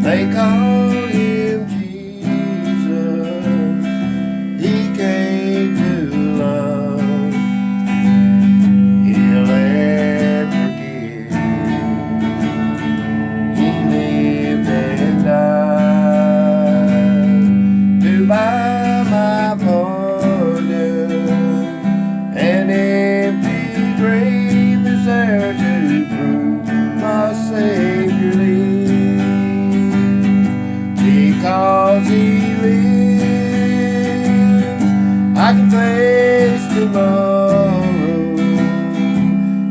They called him Jesus. He came to love, heal and forgive. He lived and died to buy my pardon. An empty grave is there to prove my Savior lives. Because He lives, I can face tomorrow.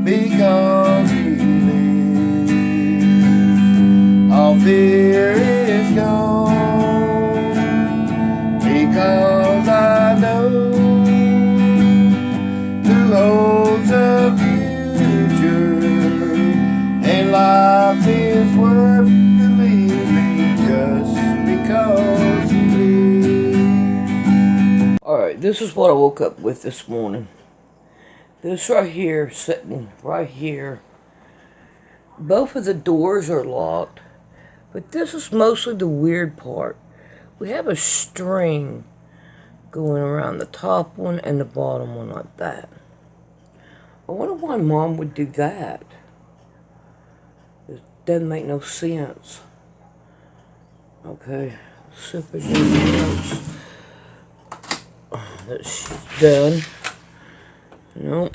Because He lives, all fear is gone. Because I know who holds the future, and life is worth the living just because He lives. Alright, this is what I woke up with this morning. This right here, sitting right here. Both of the doors are locked, but this is mostly the weird part. We have a string going around the top one and the bottom one like that. I wonder why Mom would do that. It doesn't make no sense. Okay, see if there's anything else that she's done. Nope.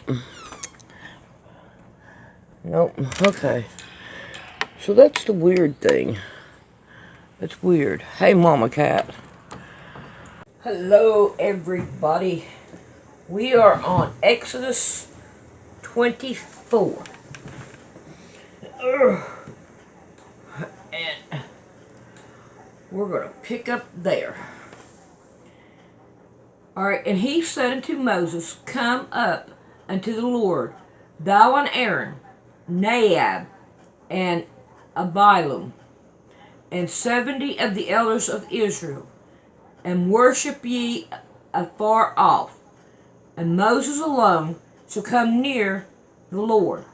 Nope. Okay. So that's the weird thing. That's weird. Hey, Mama Cat. Hello, everybody. We are on Exodus 24. And we're going to pick up there. Alright, and he said unto Moses, Come up unto the Lord, thou and Aaron, Nadab, and Abiram, and 70 of the elders of Israel, and worship ye afar off. And Moses alone shall come near the Lord,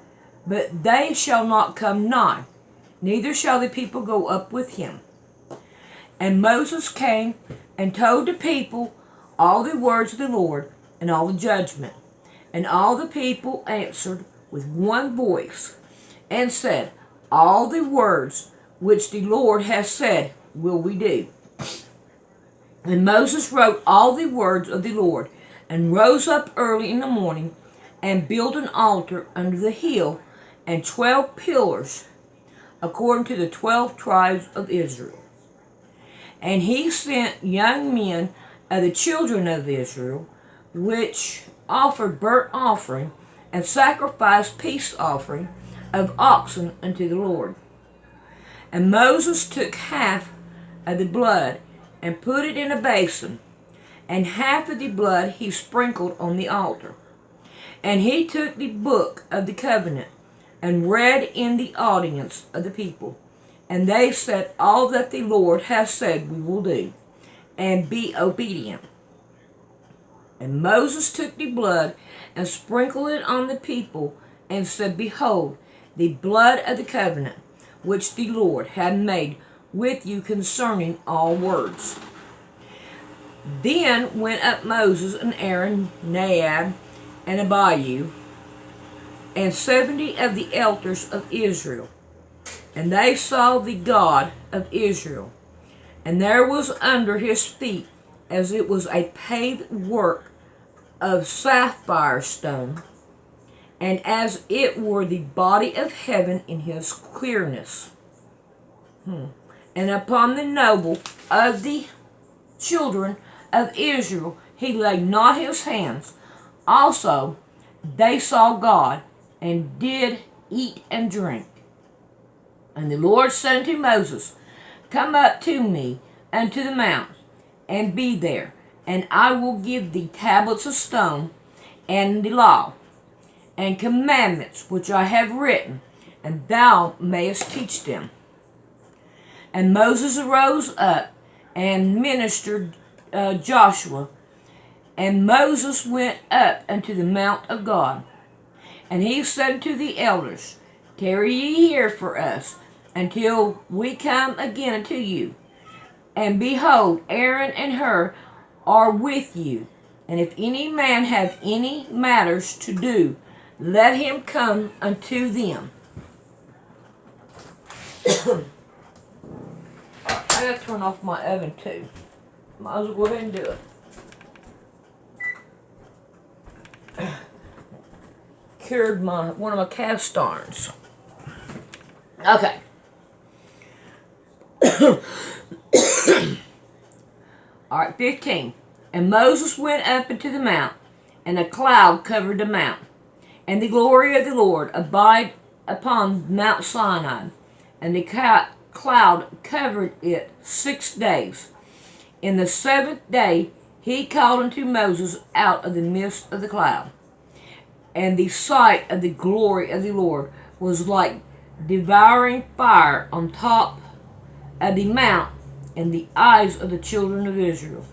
but they shall not come nigh, neither shall the people go up with him. And Moses came and told the people all the words of the Lord and all the judgment. And all the people answered with one voice, and said, All the words which the Lord hath said will we do. And Moses wrote all the words of the Lord, and rose up early in the morning, and built an altar under the hill, and 12 pillars, according to the 12 tribes of Israel. And he sent young men of the children of Israel, which offered burnt offering, and sacrificed peace offering of oxen unto the Lord. And Moses took half of the blood, and put it in a basin, and half of the blood he sprinkled on the altar. And he took the book of the covenant, and read in the audience of the people. And they said, All that the Lord hath said we will do, and be obedient. And Moses took the blood, and sprinkled it on the people, and said, Behold, the blood of the covenant, which the Lord had made with you concerning all words. Then went up Moses and Aaron, Nadab, and Abihu, and 70 of the elders of Israel. And they saw the God of Israel. And there was under his feet, as it was a paved work of sapphire stone, and as it were the body of heaven in his clearness. And upon the noble of the children of Israel he laid not his hands. Also they saw God, and did eat and drink. And the Lord said unto Moses, Come up to me unto the mount, and be there, and I will give thee tablets of stone, and the law, and commandments which I have written, and thou mayest teach them. And Moses arose up, and ministered Joshua. And Moses went up unto the mount of God. And he said to the elders, Tarry ye here for us, until we come again unto you. And behold, Aaron and Hur are with you. And if any man have any matters to do, let him come unto them. I gotta turn off my oven too. Might as well go ahead and do it. Cured one of my cast irons. Okay. Alright, 15. And Moses went up into the mount, and a cloud covered the mount. And the glory of the Lord abided upon Mount Sinai, and the cloud covered it 6 days. In the 7th day he called unto Moses out of the midst of the cloud. And the sight of the glory of the Lord was like devouring fire on top of the mount in the eyes of the children of Israel.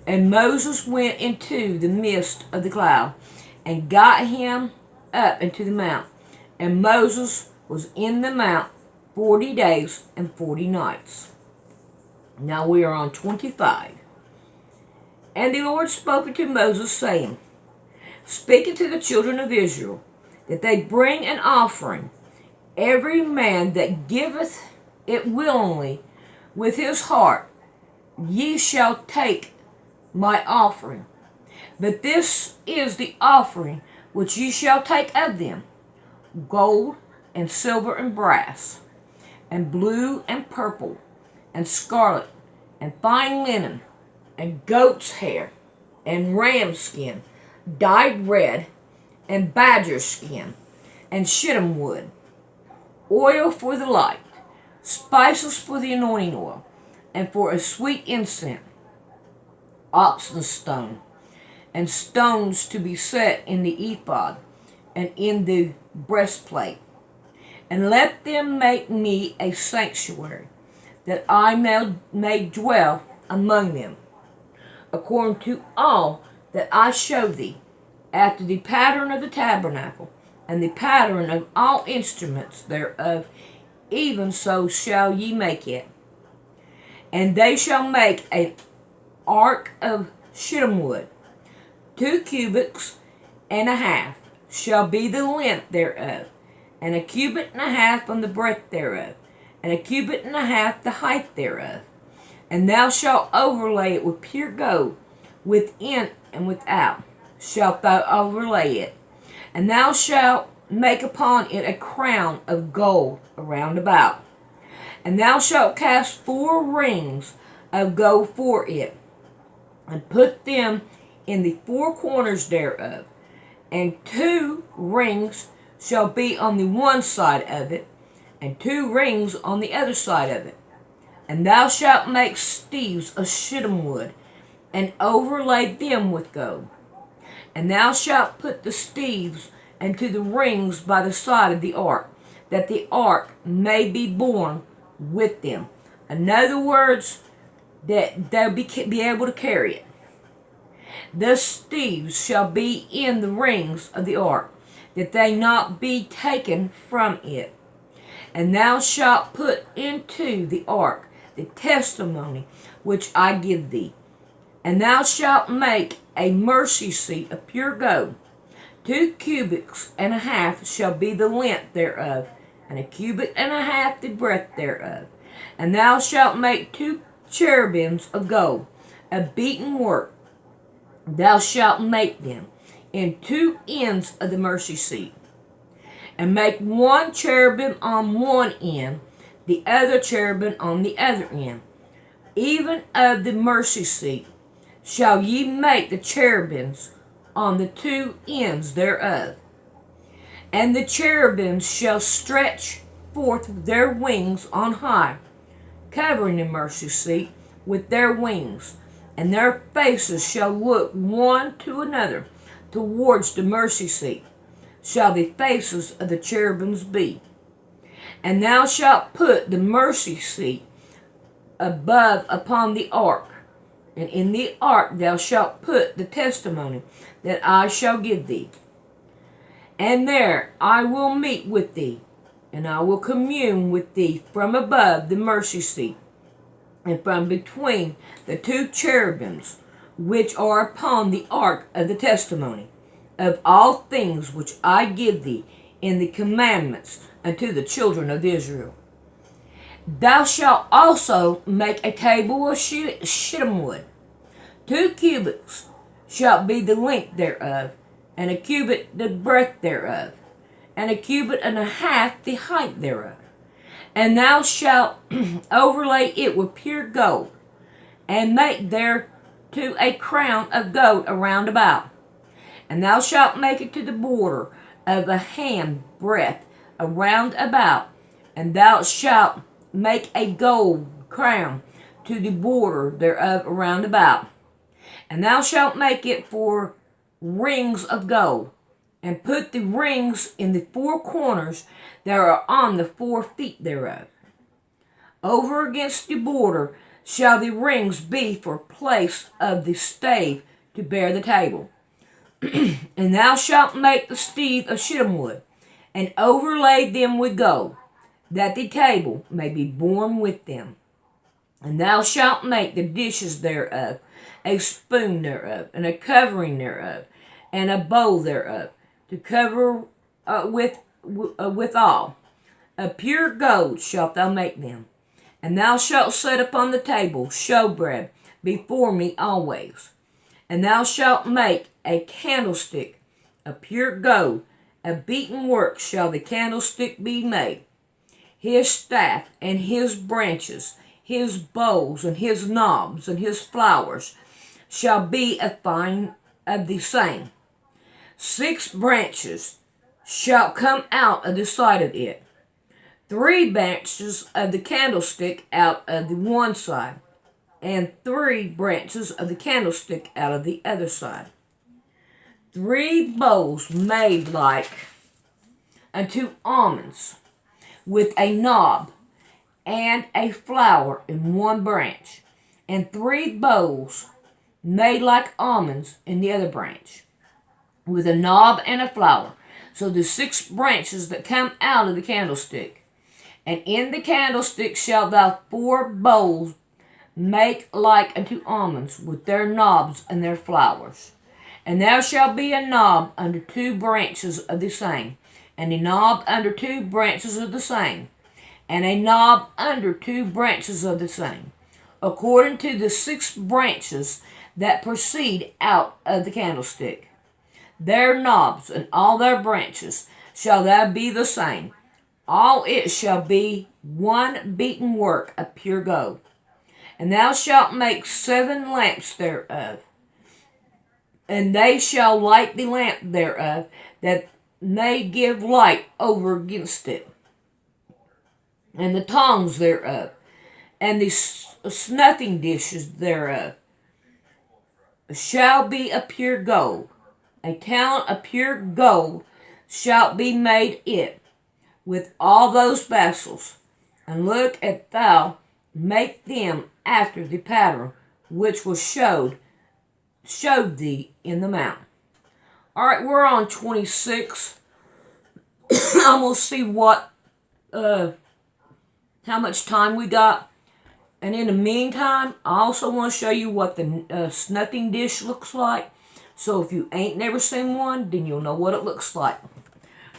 And Moses went into the midst of the cloud, and got him up into the mount. And Moses was in the mount 40 days and 40 nights. Now we are on 25. And the Lord spoke unto Moses, saying, Speak unto the children of Israel, that they bring an offering, every man that giveth it willingly with his heart. Ye shall take my offering. But this is the offering which ye shall take of them: gold and silver and brass, and blue and purple, and scarlet, and fine linen, and goat's hair, and ram skin, dyed red, and badger skin, and shittim wood, oil for the light, spices for the anointing oil, and for a sweet incense, oxen stone, and stones to be set in the ephod, and in the breastplate. And let them make me a sanctuary, that I may dwell among them, according to all that I show thee, after the pattern of the tabernacle, and the pattern of all instruments thereof, even so shall ye make it. And they shall make an ark of shittim wood. 2 cubits and a half shall be the length thereof, and a cubit and a half on the breadth thereof, and a cubit and a half the height thereof. And thou shalt overlay it with pure gold, within and without shalt thou overlay it. And thou shalt make upon it a crown of gold around about. And thou shalt cast 4 rings of gold for it, and put them in the 4 corners thereof. And 2 rings shall be on the one side of it, and 2 rings on the other side of it. And thou shalt make staves of shittim wood, and overlay them with gold. And thou shalt put the staves into the rings by the side of the ark, that the ark may be borne with them. In other words, that they'll be able to carry it. The staves shall be in the rings of the ark, that they not be taken from it. And thou shalt put into the ark the testimony which I give thee. And thou shalt make a mercy seat of pure gold. 2 cubits and a half shall be the length thereof, and a cubit and a half the breadth thereof. And thou shalt make 2 cherubims of gold, of beaten work. Thou shalt make them in 2 ends of the mercy seat. And make 1 cherubim on one end, the other cherubim on the other end. Even of the mercy seat shall ye make the cherubims on the 2 ends thereof. And the cherubims shall stretch forth their wings on high, covering the mercy seat with their wings. And their faces shall look one to another towards the mercy seat, shall the faces of the cherubims be. And thou shalt put the mercy seat above upon the ark, and in the ark thou shalt put the testimony that I shall give thee. And there I will meet with thee, And I will commune with thee from above the mercy seat, and from between the two cherubims which are upon the ark of the testimony, of all things which I give thee in the commandments unto the children of Israel. Thou shalt also make a table of shittim wood. 2 cubits shall be the length thereof, and a cubit the breadth thereof, and a cubit and a half the height thereof. And thou shalt overlay it with pure gold, and make thereto a crown of gold around about. And thou shalt make it to the border of a hand breadth around about, and thou shalt make a gold crown to the border thereof around about. And thou shalt make it for rings of gold, and put the rings in the 4 corners that are on the 4 feet thereof. Over against the border shall the rings be for place of the stave to bear the table. And thou shalt make the stave of shittim wood, and overlay them with gold, that the table may be borne with them. And thou shalt make the dishes thereof, a spoon thereof, and a covering thereof, and a bowl thereof, to cover withal. Of pure gold shalt thou make them. And thou shalt set upon the table showbread before me always. And thou shalt make a candlestick of pure gold. Of beaten work shall the candlestick be made. His staff and his branches, his bowls and his knobs and his flowers shall be of the same. 6 branches shall come out of the side of it. 3 branches of the candlestick out of the one side, and 3 branches of the candlestick out of the other side. 3 bowls made like unto almonds, with a knob and a flower in one branch, and 3 bowls made like almonds in the other branch, with a knob and a flower. So the 6 branches that come out of the candlestick. And in the candlestick shalt thou 4 bowls make like unto almonds, with their knobs and their flowers. And there shall be a knob under 2 branches of the same, and a knob under 2 branches of the same, and a knob under 2 branches of the same, according to the 6 branches that proceed out of the candlestick. Their knobs and all their branches shall there be the same. All it shall be one beaten work of pure gold. And thou shalt make 7 lamps thereof, and they shall light the lamp thereof, that may give light over against it. And the tongs thereof, and the snuffing dishes thereof, shall be of pure gold. A talent of pure gold shall be made it, with all those vessels. And look at thou make them after the pattern which was showed thee in the mount. Alright, we're on 26. I'm going to see how much time we got. And in the meantime, I also want to show you what the snuffing dish looks like. So if you ain't never seen one, then you'll know what it looks like.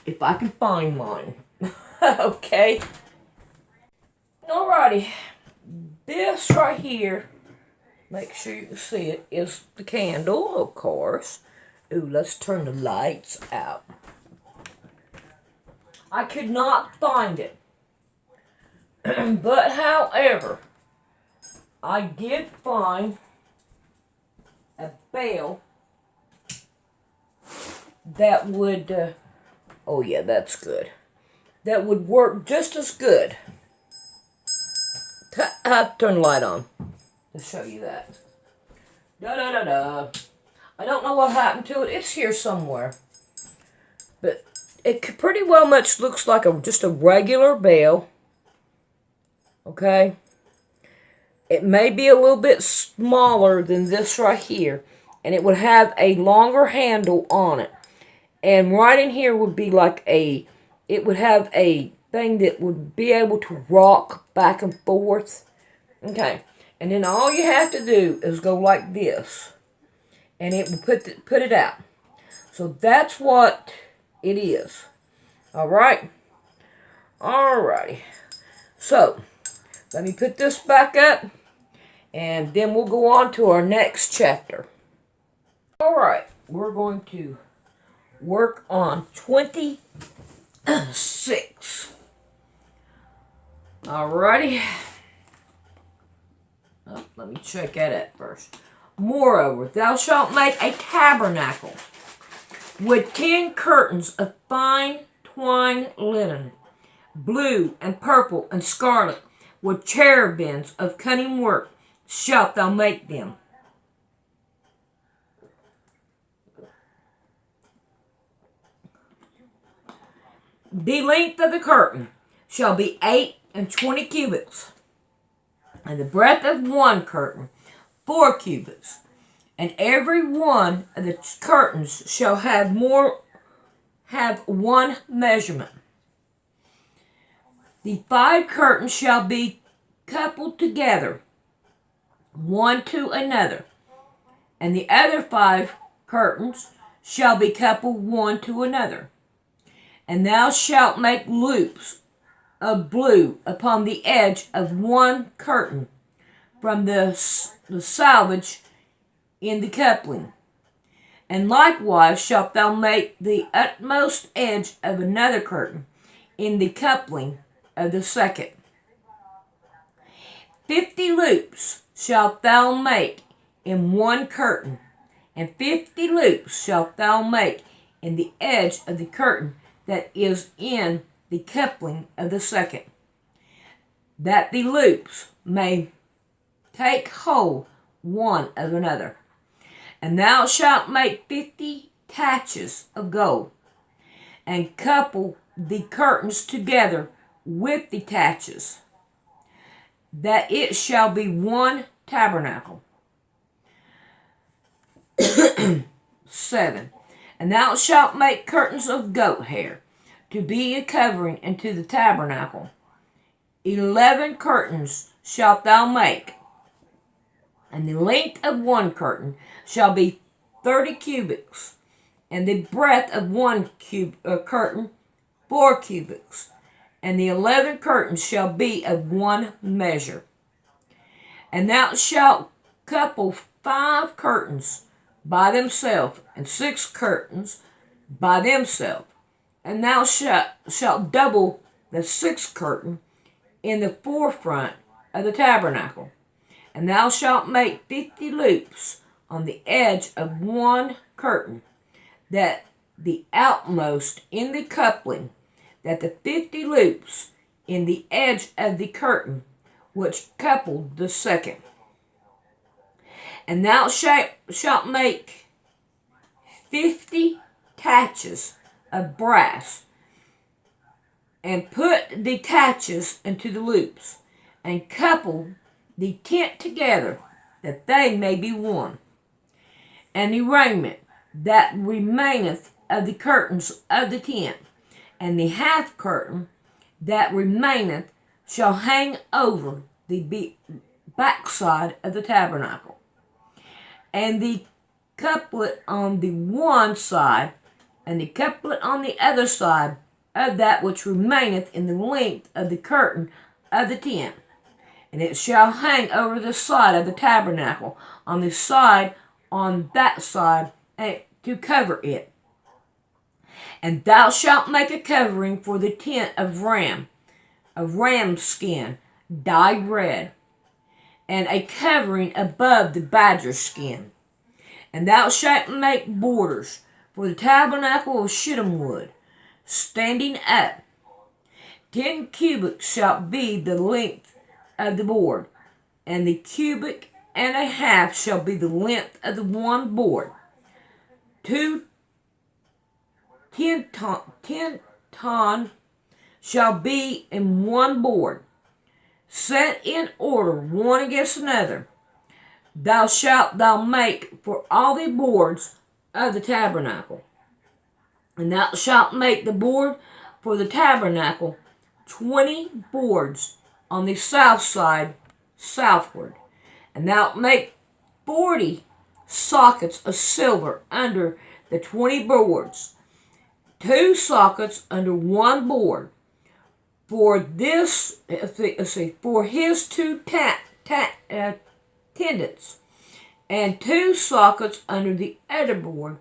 If I can find mine. Okay. Alrighty. This right here, make sure you can see it, is the candle, of course. Ooh, let's turn the lights out. I could not find it. But however, I did find a bell that would, oh yeah, that's good. That would work just as good. I have to turn the light on to show you that. Da-da-da-da. I don't know what happened to it. It's here somewhere. But it pretty well much looks like just a regular bell. Okay? It may be a little bit smaller than this right here. And it would have a longer handle on it. And right in here would be like it would have a thing that would be able to rock back and forth. Okay, and then all you have to do is go like this, and it will put it out. So that's what it is. All right. Alrighty. So let me put this back up, and then we'll go on to our next chapter. Alright, we're going to work on 26. Alrighty. Oh, let me check that out first. Moreover, thou shalt make a tabernacle with 10 curtains of fine twined linen, blue and purple and scarlet, with cherubims of cunning work shalt thou make them. The length of the curtain shall be 28 cubits, and the breadth of one curtain 4 cubits, and every one of the curtains shall have one measurement. The 5 curtains shall be coupled together, one to another, and the other 5 curtains shall be coupled one to another. And thou shalt make loops of blue upon the edge of one curtain from the selvage in the coupling. And likewise shalt thou make the utmost edge of another curtain in the coupling of the second. 50 loops shalt thou make in one curtain, and 50 loops shalt thou make in the edge of the curtain that is in the coupling of the second, that the loops may take hold one of another. And thou shalt make 50 taches of gold, and couple the curtains together with the taches, that it shall be one tabernacle. 7. And thou shalt make curtains of goat hair, to be a covering into the tabernacle. 11 curtains shalt thou make, and the length of one curtain shall be 30 cubits, and the breadth of one curtain 4 cubits, and the 11 curtains shall be of one measure. And thou shalt couple 5 curtains by themselves, and 6 curtains by themselves. And thou shalt double the 6th curtain in the forefront of the tabernacle. And thou shalt make 50 loops on the edge of one curtain, that the outmost in the coupling, that the 50 loops in the edge of the curtain which coupled the second. And thou shalt make 50 taches of brass, and put the taches into the loops, and couple the tent together, that they may be one. And the raiment that remaineth of the curtains of the tent, and the half curtain that remaineth, shall hang over the backside of the tabernacle. And the couplet on the one side, and the couplet on the other side of that which remaineth in the length of the curtain of the tent. And it shall hang over the side of the tabernacle, on the side on that side, to cover it. And thou shalt make a covering for the tent of ram's skin, dyed red, and a covering above the badger skin. And thou shalt make borders for the tabernacle of shittim wood, standing up. 10 cubits shall be the length of the board, and the cubit and a half shall be the length of the one board. 10 ton shall be in one board, set in order one against another. Shalt thou make for all the boards of the tabernacle. And thou shalt make the board for the tabernacle 20 boards on the south side southward. And thou make 40 sockets of silver under the 20 boards, 2 sockets under one board. For this, for his 2 tendons, and 2 sockets under the other board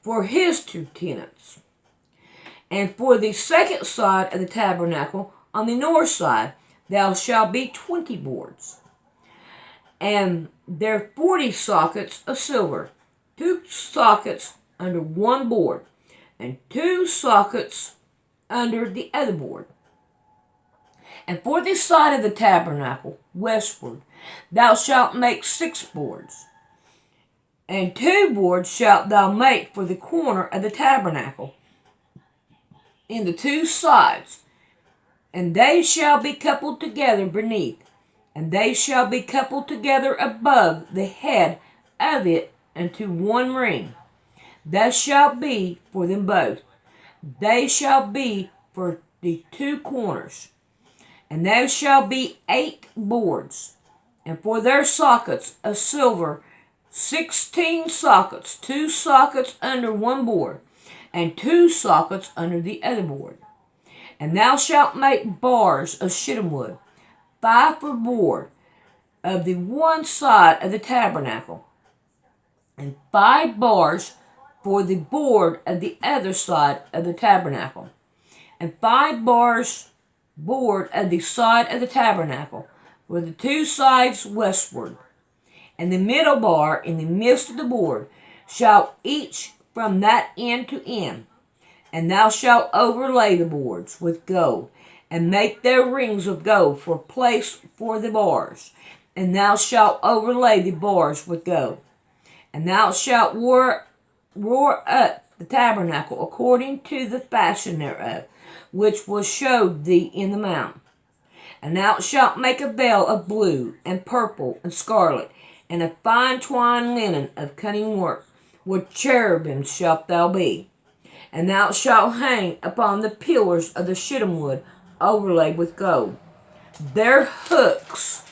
for his 2 tendons. And for the second side of the tabernacle, on the north side, thou shalt be 20 boards. And there 40 sockets of silver, 2 sockets under one board, and 2 sockets under the other board. And for this side of the tabernacle, westward, thou shalt make 6 boards. And 2 boards shalt thou make for the corner of the tabernacle, in the 2 sides, and they shall be coupled together beneath, and they shall be coupled together above the head of it unto one ring. That shall be for them both. They shall be for the 2 corners. And there shall be 8 boards, and for their sockets of silver 16 sockets, 2 sockets under one board, and 2 sockets under the other board. And thou shalt make bars of shittim wood, 5 for board, of the one side of the tabernacle, and 5 bars for the board of the other side of the tabernacle, and 5 bars board of the side of the tabernacle for the 2 sides westward. And the middle bar in the midst of the board shall each from that end to end. And thou shalt overlay the boards with gold, and make their rings of gold for place for the bars. And thou shalt overlay the bars with gold. And thou shalt roar up the tabernacle according to the fashion thereof, which was showed thee in the mount. And thou shalt make a veil of blue, and purple, and scarlet, and of fine twined linen of cunning work. With cherubim shalt thou be. And thou shalt hang upon the pillars of the shittim wood overlaid with gold. Their hooks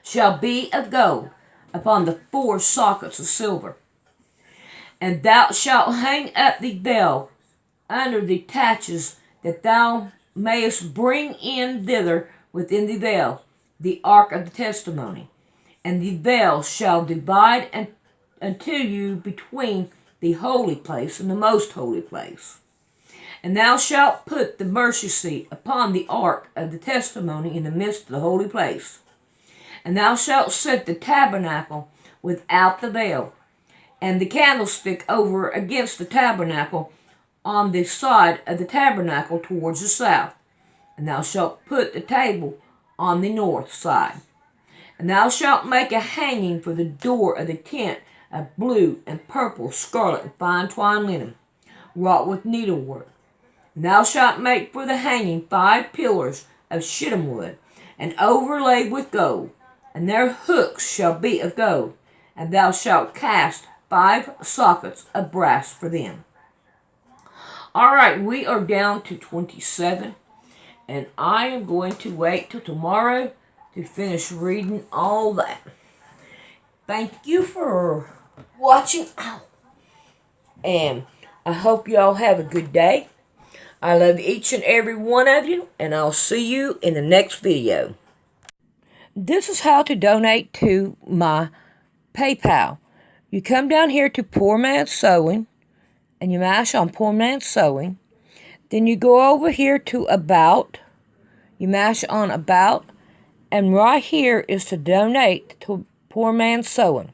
shall be of gold upon the 4 sockets of silver. And thou shalt hang up the veil under the taches, that thou mayest bring in thither within the veil the ark of the testimony. And the veil shall divide unto you between the holy place and the most holy place. And thou shalt put the mercy seat upon the ark of the testimony in the midst of the holy place. And thou shalt set the tabernacle without the veil, and the candlestick over against the tabernacle on the side of the tabernacle towards the south. And thou shalt put the table on the north side. And thou shalt make a hanging for the door of the tent of blue and purple, scarlet, and fine twined linen, wrought with needlework. And thou shalt make for the hanging 5 pillars of shittim wood, and overlaid with gold, and their hooks shall be of gold. And thou shalt cast 5 sockets of brass for them. All right, we are down to 27, and I am going to wait till tomorrow to finish reading all that. Thank you for watching, and I hope y'all have a good day. I love each and every one of you, and I'll see you in the next video. This is how to donate to my PayPal. You come down here to Poor Man's Sewing, and you mash on Poor Man's Sewing. Then you go over here to About. You mash on About. And right here is to donate to Poor Man's Sewing.